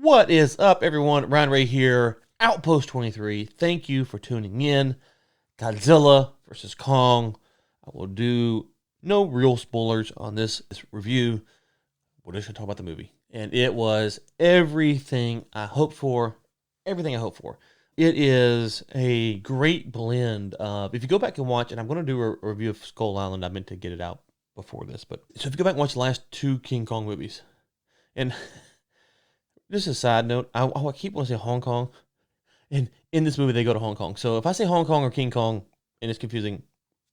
What is up, everyone? Ryan Ray here, Outpost 23. Thank you for tuning in. Godzilla versus Kong. I will do no real spoilers on this review. We're just going to talk about the movie. And it was everything I hoped for. Everything I hoped for. It is a great blend of, if you go back and watch, and I'm going to do a review of Skull Island. I meant to get it out before this. But so if you go back and watch the last two King Kong movies, and just a side note, I keep wanting to say Hong Kong, and in this movie they go to Hong Kong. So if I say Hong Kong or King Kong and it's confusing,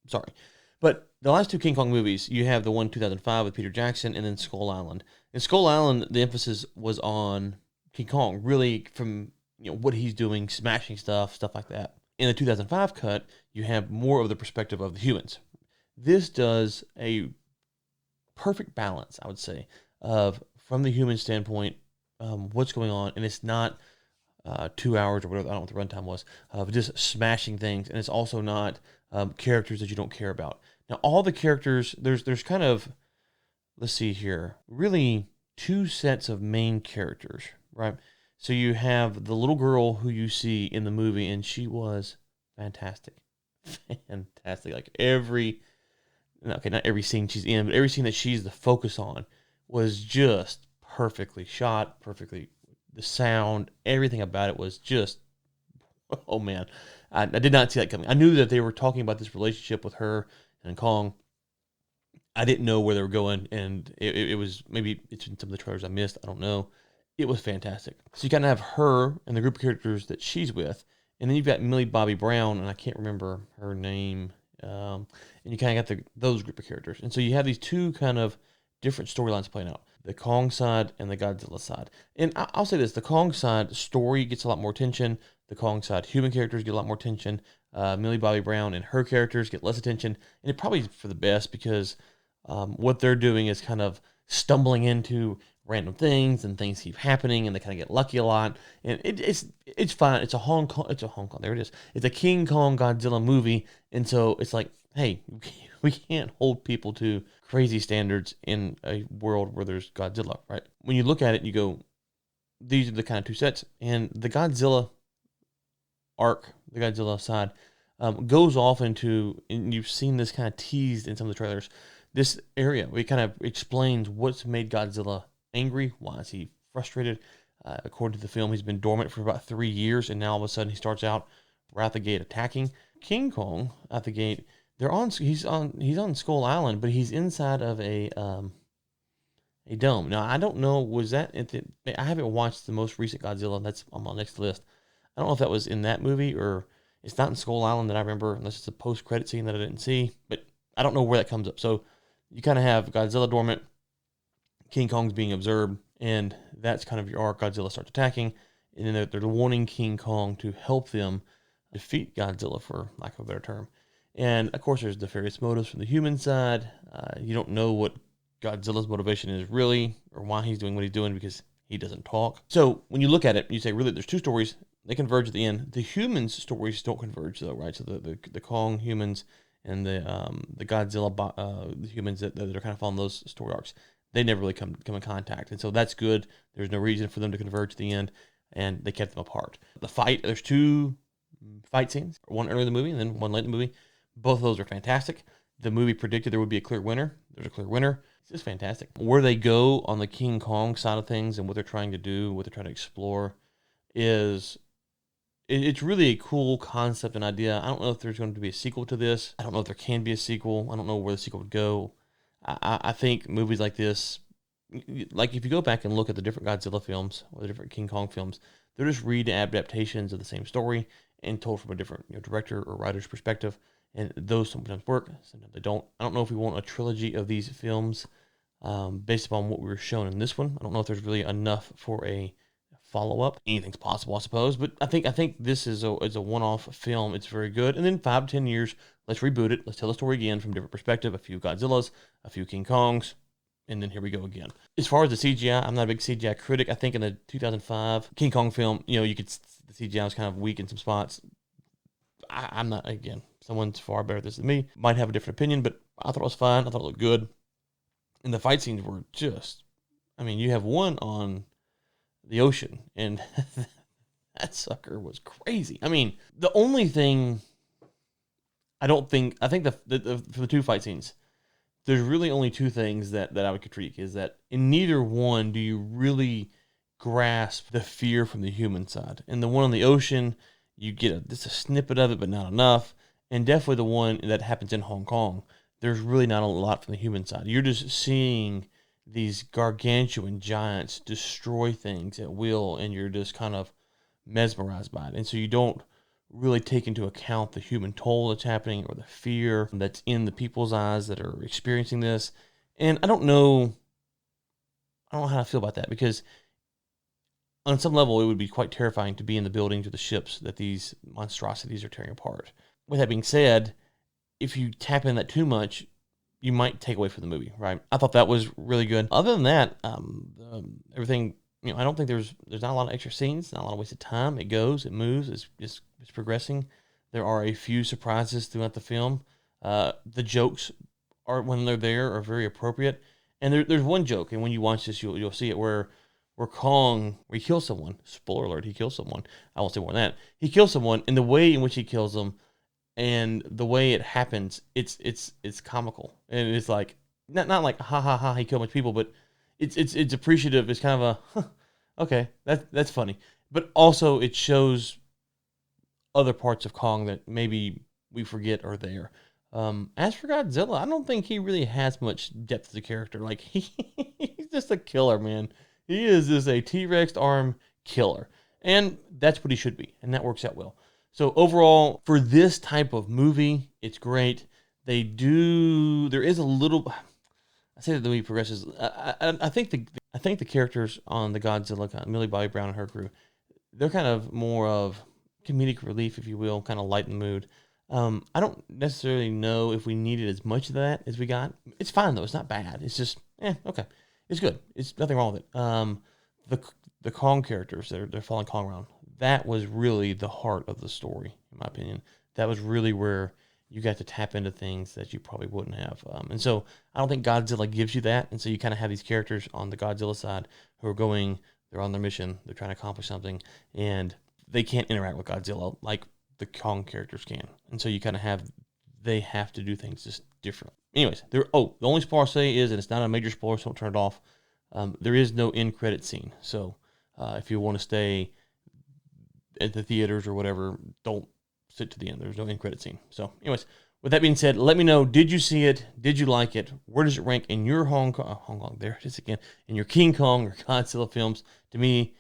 sorry. But the last two King Kong movies, you have the one 2005 with Peter Jackson, and then Skull Island. In Skull Island, the emphasis was on King Kong, really from what he's doing, smashing stuff like that. In the 2005 cut, you have more of the perspective of the humans. This does a perfect balance, I would say, of from the human standpoint. What's going on, and it's not 2 hours or whatever, I don't know what the runtime was, of just smashing things, and it's also not characters that you don't care about. Now, all the characters, there's kind of, let's see here, really two sets of main characters, right? So you have the little girl who you see in the movie, and she was fantastic. Fantastic. Like not every scene she's in, but every scene that she's the focus on was just perfectly shot, the sound, everything about it was just, oh man, I did not see that coming. I knew that they were talking about this relationship with her and Kong. I didn't know where they were going, and it was, maybe it's in some of the trailers I missed, I don't know. It was fantastic. So you kind of have her and the group of characters that she's with, and then you've got Millie Bobby Brown, and I can't remember her name, and you kind of got those group of characters. And so you have these two kind of different storylines playing out. The Kong side and the Godzilla side. And I'll say this, the Kong side story gets a lot more attention. The Kong side human characters get a lot more attention. Millie Bobby Brown and her characters get less attention. And it probably is for the best, because what they're doing is kind of stumbling into random things, and things keep happening, and they kind of get lucky a lot. And it's fine. It's a Hong Kong. There it is. It's a King Kong Godzilla movie. And so it's like, hey, we can't hold people to crazy standards in a world where there's Godzilla, right? When you look at it, you go, these are the kind of two sets. And the Godzilla arc, the Godzilla side, goes off into, and you've seen this kind of teased in some of the trailers, this area where it kind of explains what's made Godzilla angry, why is he frustrated. According to the film, he's been dormant for about 3 years, and now all of a sudden he starts out right out the gate attacking. King Kong out the gate, he's on Skull Island, but he's inside of a dome. Now, I don't know, I haven't watched the most recent Godzilla. That's on my next list. I don't know if that was in that movie, or it's not in Skull Island that I remember, unless it's a post-credit scene that I didn't see, but I don't know where that comes up. So you kind of have Godzilla dormant, King Kong's being observed, and that's kind of your arc. Godzilla starts attacking, and then they're wanting King Kong to help them defeat Godzilla, for lack of a better term. And of course, there's nefarious motives from the human side. You don't know what Godzilla's motivation is really, or why he's doing what he's doing, because he doesn't talk. So when you look at it, you say, really, there's two stories. They converge at the end. The humans' stories don't converge, though, right? So the Kong humans and the Godzilla the humans that are kind of following those story arcs, they never really come in contact. And so that's good. There's no reason for them to converge at the end, and they kept them apart. The fight, there's two fight scenes, one early in the movie and then one late in the movie. Both of those are fantastic. The movie predicted there would be a clear winner. There's a clear winner. It's just fantastic. Where they go on the King Kong side of things, and what they're trying to do, what they're trying to explore, it's really a cool concept and idea. I don't know if there's going to be a sequel to this. I don't know if there can be a sequel. I don't know where the sequel would go. I think movies like this, like if you go back and look at the different Godzilla films or the different King Kong films, they're just adaptations of the same story and told from a different director or writer's perspective. And those sometimes work, sometimes they don't. I don't know if we want a trilogy of these films based upon what we were shown in this one. I don't know if there's really enough for a follow-up. Anything's possible, I suppose. But I think this is a one-off film. It's very good. And then 5 to 10 years, let's reboot it. Let's tell the story again from a different perspective. A few Godzillas, a few King Kongs, and then here we go again. As far as the CGI, I'm not a big CGI critic. I think in the 2005 King Kong film, the CGI was kind of weak in some spots. I'm not, again, someone's far better at this than me. Might have a different opinion, but I thought it was fine. I thought it looked good. And the fight scenes were just, you have one on the ocean, and that sucker was crazy. I mean, the only thing I think for the two fight scenes, there's really only two things that I would critique is that in neither one do you really grasp the fear from the human side. And the one on the ocean, you get just a snippet of it, but not enough. And definitely the one that happens in Hong Kong, there's really not a lot from the human side. You're just seeing these gargantuan giants destroy things at will, and you're just kind of mesmerized by it. And so you don't really take into account the human toll that's happening or the fear that's in the people's eyes that are experiencing this. And I don't know how to feel about that, because on some level it would be quite terrifying to be in the buildings or the ships that these monstrosities are tearing apart. With that being said, if you tap in that too much, you might take away from the movie, right? I thought that was really good. Other than that, everything, I don't think there's not a lot of extra scenes, not a lot of wasted time. It goes, it moves, it's progressing. There are a few surprises throughout the film. The jokes when they're there are very appropriate. And there's one joke, and when you watch this, you'll see it where Kong, where he kills someone. Spoiler alert, he kills someone. I won't say more than that. He kills someone, and the way in which he kills them and the way it happens, it's comical. And it's like not like ha ha ha he killed a bunch of people, but it's appreciative. It's kind of a huh, okay, that's funny. But also it shows other parts of Kong that maybe we forget are there. As for Godzilla, I don't think he really has much depth as a character. Like he's just a killer, man. He is just a T-Rex arm killer. And that's what he should be. And that works out well. So overall, for this type of movie, it's great. There is a little, I say that the movie progresses. I think the characters on the Godzilla, Millie Bobby Brown and her crew, they're kind of more of comedic relief, if you will, kind of lighten the mood. I don't necessarily know if we needed as much of that as we got. It's fine though. It's not bad. It's just, okay. It's good. It's nothing wrong with it. The Kong characters, they're following Kong around. That was really the heart of the story, in my opinion. That was really where you got to tap into things that you probably wouldn't have. And so I don't think Godzilla gives you that. And so you kind of have these characters on the Godzilla side who are they're on their mission, they're trying to accomplish something, and they can't interact with Godzilla like the Kong characters can. And so you kind of they have to do things just different. Anyways, the only spoiler I'll say is, and it's not a major spoiler, so don't turn it off, there is no end credit scene. So if you want to stay at the theaters or whatever, don't sit to the end. There's no end credit scene. So anyways, with that being said, let me know, did you see it? Did you like it? Where does it rank in your Hong Kong, there it is again, in your King Kong or Godzilla films? To me,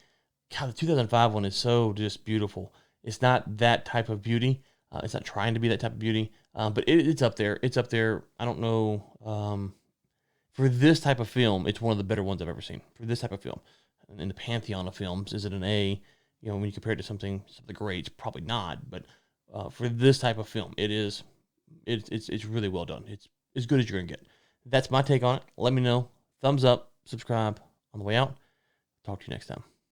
God, the 2005 one is so just beautiful. It's not that type of beauty. It's not trying to be that type of beauty, but it's up there. It's up there. I don't know. For this type of film, it's one of the better ones I've ever seen. For this type of film, in the pantheon of films, is it an A? When you compare it to something great, it's probably not. But for this type of film, it is. It's really well done. It's as good as you're gonna get. That's my take on it. Let me know. Thumbs up. Subscribe on the way out. Talk to you next time.